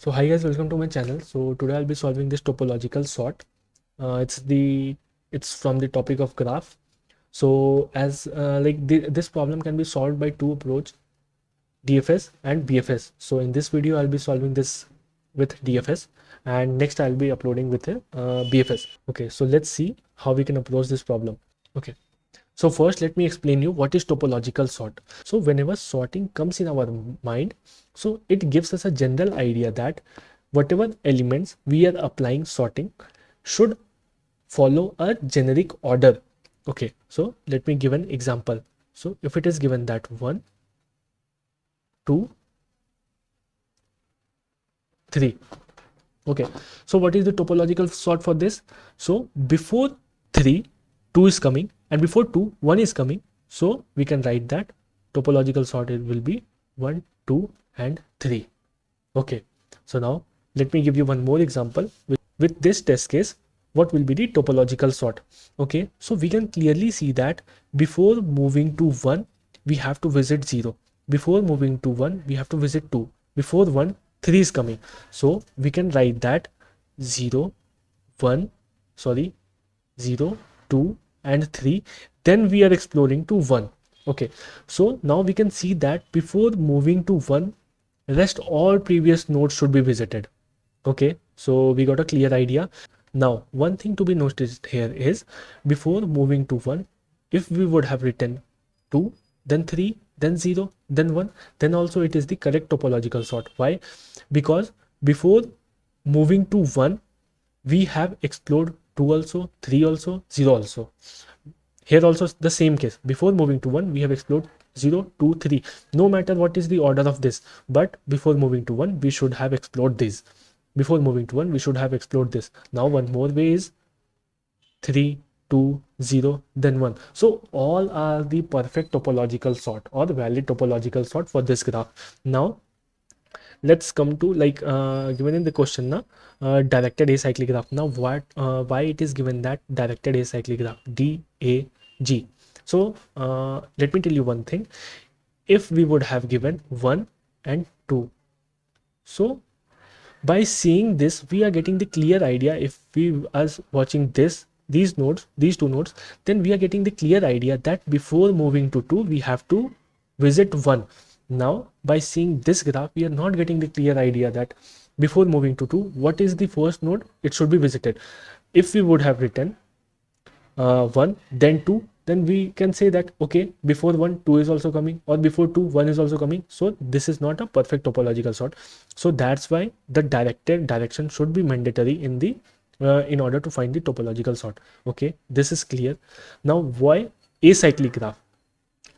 So hi guys, welcome to my channel. So today I'll be solving this topological sort. It's from the topic of graph. So as this problem can be solved by two approach, DFS and BFS. So in this video I'll be solving this with DFS, and next I'll be uploading with a BFS. Okay, so let's see how we can approach this problem. Okay. So first, let me explain you what is topological sort. So whenever sorting comes in our mind, so it gives us a general idea that whatever elements we are applying sorting should follow a generic order. Okay, so let me give an example. So if it is given that 1, 2, 3. Okay, so what is the topological sort for this? So before 3, 2 is coming, and before 2, 1 is coming. So we can write that topological sort it will be 1, 2 and 3. Okay, so now let me give you one more example. With this test case, what will be the topological sort? Okay, so we can clearly see that before moving to 1, we have to visit 0. Before moving to 1, we have to visit 2. Before 1, 3 is coming. So we can write that 0, 2 and 3. Then we are exploring to 1. Okay, so now we can see that before moving to 1, rest all previous nodes should be visited. Okay, so we got a clear idea. Now one thing to be noticed here is before moving to 1, if we would have written 2, then 3, then 0, then 1, then also it is the correct topological sort. Why? Because before moving to 1, we have explored 2 also, 3 also, 0 also. Here also the same case. Before moving to 1, we have explored 0, 2, 3. No matter what is the order of this, but before moving to 1, we should have explored this. Before moving to 1, we should have explored this. Now one more way is 3, 2, 0, then 1. So all are the perfect topological sort or valid topological sort for this graph. Now let's come to given in the question now, directed acyclic graph. Now why it is given that directed acyclic graph, DAG? So let me tell you one thing. If we would have given 1 and 2, so by seeing this we are getting the clear idea. If we are watching these two nodes, then we are getting the clear idea that before moving to 2 we have to visit 1. Now by seeing this graph, we are not getting the clear idea that before moving to 2, what is the first node it should be visited. If we would have written 1 then 2, then we can say that okay, before 1, 2 is also coming, or before 2, 1 is also coming. So this is not a perfect topological sort. So that's why the directed direction should be mandatory in the in order to find the topological sort. Okay, this is clear. Now why acyclic graph?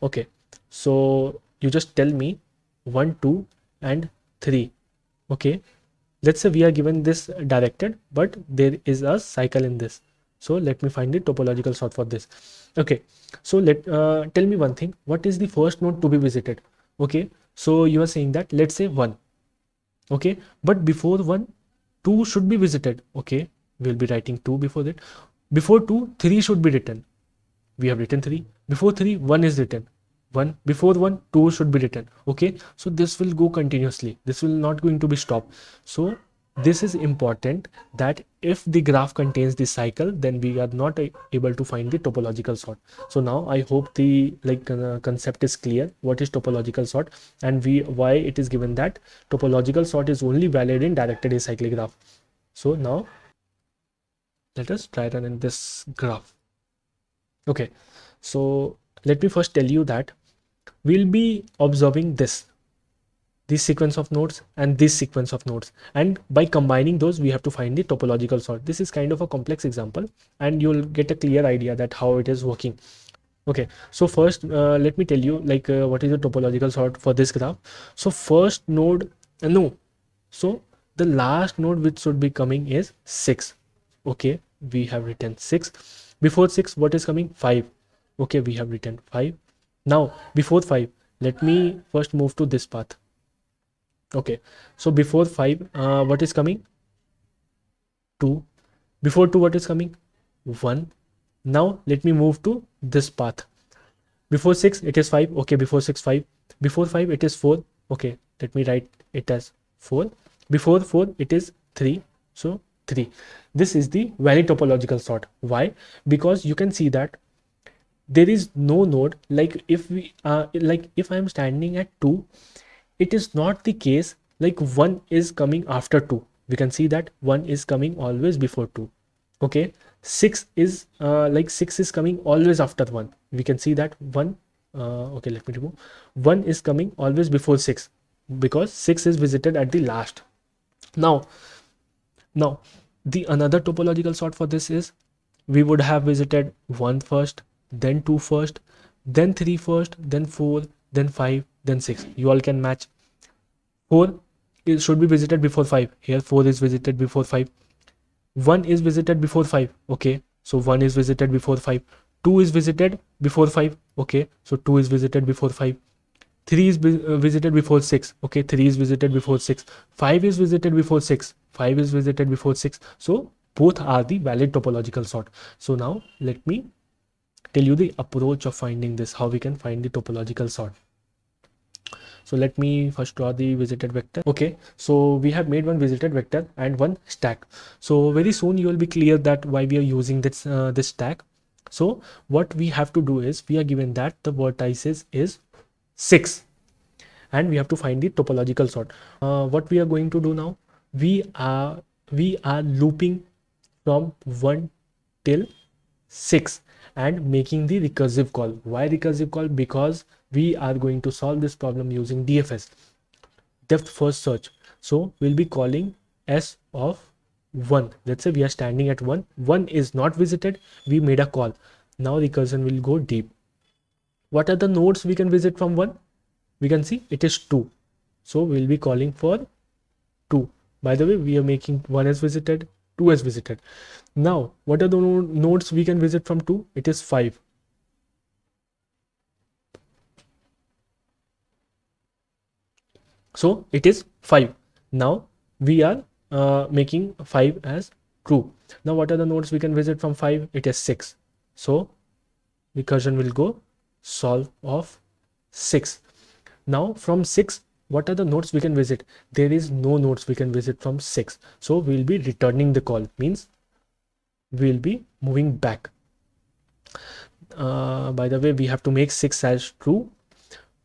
Okay, so you just tell me 1, 2 and 3. Okay, let's say we are given this directed, but there is a cycle in this. So let me find the topological sort for this. Okay, so tell me one thing. What is the first node to be visited? Okay, so you are saying that let's say 1. Okay, but before 1, 2 should be visited. Okay, we'll be writing 2 before that. Before 2, 3 should be written. We have written 3. Before 3, 1 is written. 1 before 1, 2 should be written. Okay, so this will go continuously. This will not going to be stopped. So this is important, that if the graph contains this cycle, then we are not able to find the topological sort. So now I hope the concept is clear. What is topological sort, and why it is given that topological sort is only valid in directed acyclic graph. So now let us try running this graph. Okay, so let me first tell you that we'll be observing this sequence of nodes and this sequence of nodes, and by combining those we have to find the topological sort. This is kind of a complex example, and you'll get a clear idea that how it is working. Okay, so first let me tell you what is the topological sort for this graph. So first node so the last node which should be coming is 6. Okay, we have written 6. Before 6, what is coming? 5. Okay, we have written 5. Now before 5, let me first move to this path. Okay, so before 5, what is coming? 2. Before 2, what is coming? 1. Now let me move to this path. Before 6, it is 5. Okay, before 6, 5. Before 5, it is 4. Okay, let me write it as 4. before 4 it is 3, so 3. This is the valid topological sort. Why? Because you can see that there is no node, like if we like if I am standing at 2, it is not the case like 1 is coming after 2. We can see that 1 is coming always before 2. Okay, 6 is like 6 is coming always after 1. We can see that 1 okay, let me remove. 1 is coming always before 6 because 6 is visited at the last. Now the another topological sort for this is we would have visited 1 first, then 2 first, then 3 first, then 4, then 5, then 6. You all can match. 4 it should be visited before 5. Here 4 is visited before 5. 1 is visited before 5. Okay, so 1 is visited before 5. 2 is visited before 5. Okay, so 2 is visited before 5. 3 is visited before 6. Okay, 3 is visited before 6. 5 is visited before 6. 5 is visited before 6. So both are the valid topological sort. So now let me tell you the approach of finding this, how we can find the topological sort. So let me first draw the visited vector. Okay, so we have made one visited vector and one stack. So very soon you will be clear that why we are using this this stack. So what we have to do is we are given that the vertices is 6 and we have to find the topological sort. What we are going to do now, we are looping from 1 till 6 and making the recursive call. Why recursive call? Because we are going to solve this problem using DFS, depth first search. So we'll be calling S of 1. Let's say we are standing at 1. 1 is not visited. We made a call. Now recursion will go deep. What are the nodes we can visit from 1? We can see it is 2. So we'll be calling for 2. By the way, we are making 1 as visited, 2 as visited. Now, what are the nodes we can visit from 2? It is 5. So it is 5. Now we are making 5 as true. Now what are the nodes we can visit from 5? It is 6. So recursion will go solve of 6. Now from 6, what are the nodes we can visit? There is no nodes we can visit from 6. So we'll be returning the call, means we'll be moving back. By the way, we have to make 6 as true.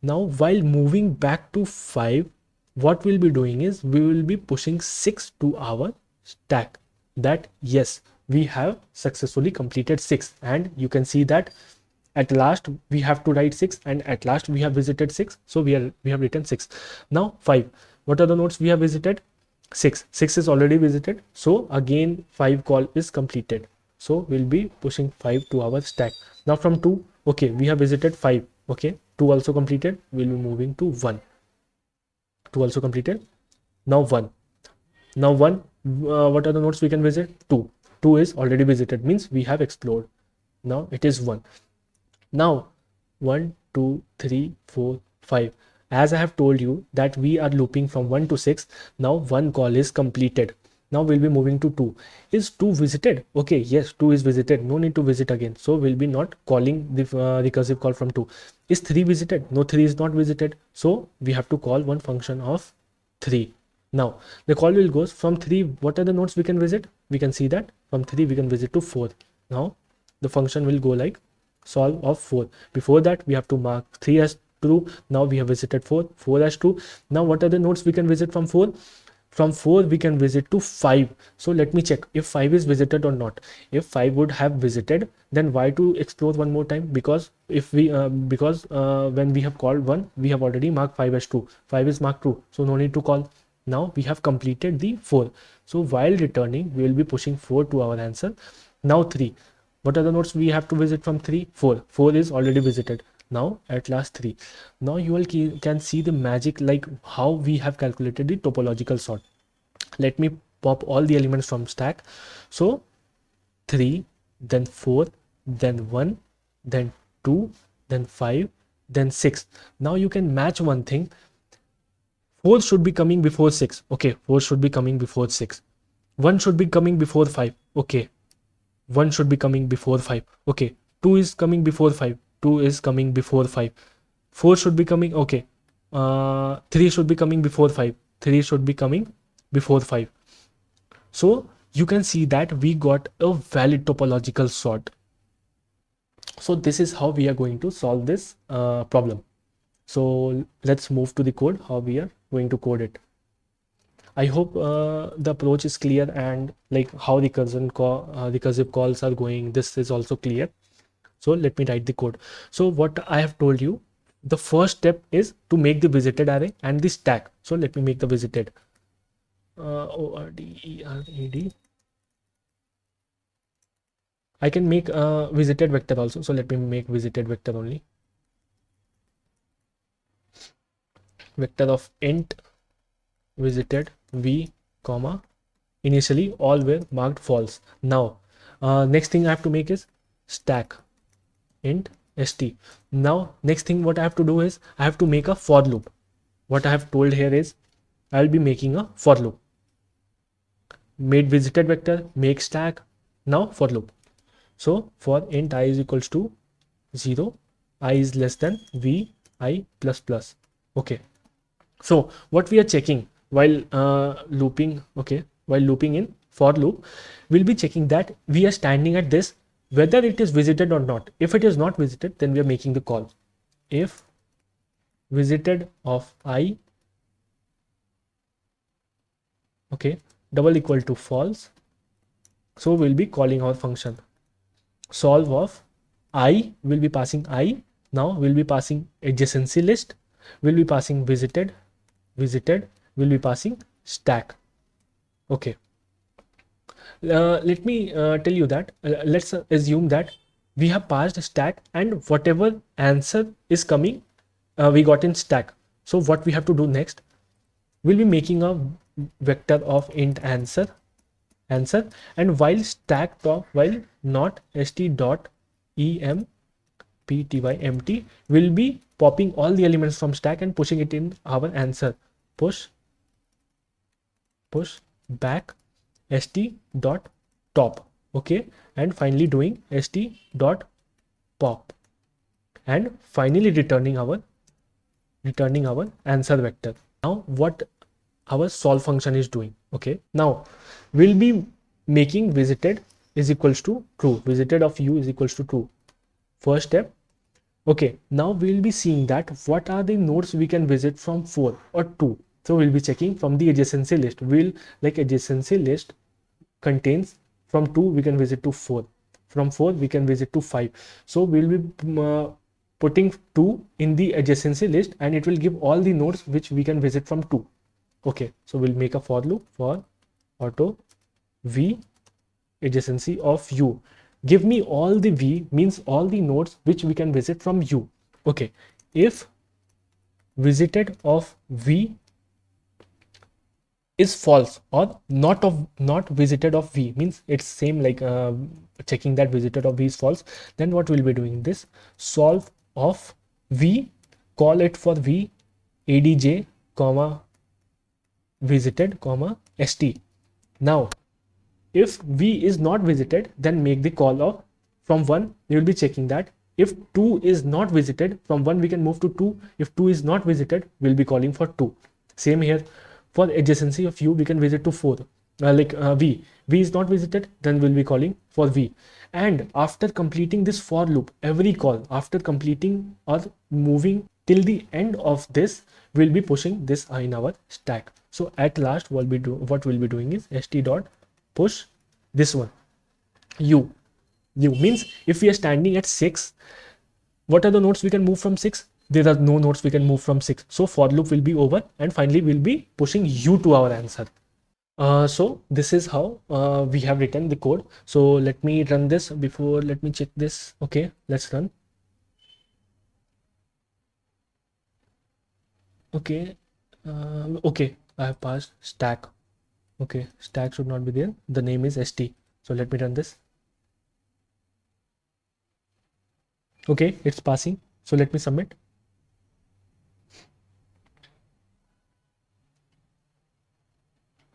Now while moving back to 5, what we'll be doing is we will be pushing 6 to our stack, that yes, we have successfully completed 6. And you can see that at last we have to write 6 and at last we have visited 6. So we have written 6. Now 5, what are the nodes we have visited? 6 is already visited. So again 5 call is completed. So we'll be pushing 5 to our stack. Now from 2, okay, we have visited 5. Okay, 2 also completed. We'll be moving to 1. 2 also completed. Now 1. Now 1, what are the nodes we can visit? 2. 2 is already visited, means we have explored. Now it is 1. Now 1, 2, 3, 4, 5. As I have told you that we are looping from 1 to 6. Now 1 call is completed. Now we'll be moving to 2. Is 2 visited? Okay, yes, 2 is visited. No need to visit again. So we'll be not calling the recursive call from 2. Is 3 visited? No, 3 is not visited. So we have to call one function of 3. Now the call will go from 3. What are the nodes we can visit? We can see that from 3 we can visit to 4. Now the function will go like solve of 4. Before that we have to mark 3 as true. Now we have visited 4. 4 as true. Now what are the nodes we can visit from 4? From 4 we can visit to 5. So let me check if 5 is visited or not. If 5 would have visited, then why to explore one more time? Because if we when we have called 1, we have already marked 5 as true. 5 is marked true, so no need to call. Now we have completed the 4. So while returning, we will be pushing 4 to our answer. Now 3. What are the nodes we have to visit from 3? 4. 4 is already visited. Now at last 3. Now you all can see the magic, like how we have calculated the topological sort. Let me pop all the elements from stack. So 3, then 4, then 1, then 2, then 5, then 6. Now you can match one thing. 4 should be coming before 6. Okay, 4 should be coming before 6. 1 should be coming before 5. Okay, 1 should be coming before 5. Okay, 2 is coming before 5. 2 is coming before 5. 4 should be coming. Okay, 3 should be coming before 5. 3 should be coming before 5. So you can see that we got a valid topological sort. So this is how we are going to solve this problem. So let's move to the code, how we are going to code it. I hope the approach is clear, and like how the recursive calls are going, this is also clear. So let me write the code. So what I have told you, the first step is to make the visited array and the stack. So let me make the visited ORDERAD. I can make a visited vector also. So let me make visited vector only. Vector of int visited v comma initially all were marked false. Now next thing I have to make is stack int st. Now next thing what I have to do is I have to make a for loop. What I have told here is I'll be making a for loop. Made visited vector, make stack, now for loop. So for int I is equals to 0, I is less than v I plus plus. Okay. So what we are checking while looping, okay, while looping in for loop, we'll be checking that we are standing at this, whether it is visited or not. If it is not visited, then we are making the call. If visited of I, okay, double equal to false, so we'll be calling our function. Solve of I, will be passing I. Now we'll be passing adjacency list, we'll be passing visited, will be passing stack. Okay. Let me tell you that let's assume that we have passed stack, and whatever answer is coming we got in stack. So what we have to do next, we'll be making a vector of int answer, and while stack top, while not st dot empty, will be popping all the elements from stack and pushing it in our answer. Push back st dot top, okay, and finally doing st dot pop, and finally returning our answer vector. Now what our solve function is doing, okay, now we'll be making visited is equals to true, visited of u is equals to true, first step. Okay, now we'll be seeing that what are the nodes we can visit from 4 or 2. So we'll be checking from the adjacency list. Adjacency list contains from 2 we can visit to 4, from 4 we can visit to 5. So we'll be putting 2 in the adjacency list, and it will give all the nodes which we can visit from 2. Okay, so we'll make a for loop for auto v adjacency of u. Give me all the v, means all the nodes which we can visit from u. Okay, if visited of v is false, or not visited of v, means it's same like checking that visited of v is false, then what we'll be doing, this solve of v, call it for v adj comma visited comma st. Now if v is not visited, then make the call of from 1. We will be checking that if 2 is not visited, from 1 we can move to 2. If 2 is not visited, we'll be calling for 2. Same here, for adjacency of u we can visit to 4, v is not visited, then we'll be calling for v. And after completing this for loop, every call after completing or moving till the end of this, we'll be pushing this in our stack. So at last what we'll be doing is st dot push this one u means if we are standing at 6, what are the nodes we can move from 6? There are no nodes we can move from 6. So for loop will be over, and finally we'll be pushing u to our answer. So this is how we have written the code. So let me run this. Before, let me check this. Okay, let's run. Okay, okay, I have passed stack. Okay, stack should not be there. The name is st. So let me run this. Okay, it's passing. So let me submit.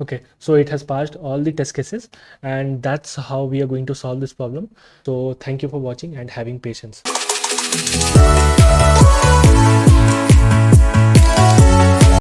Okay, so it has passed all the test cases, and that's how we are going to solve this problem. So thank you for watching and having patience.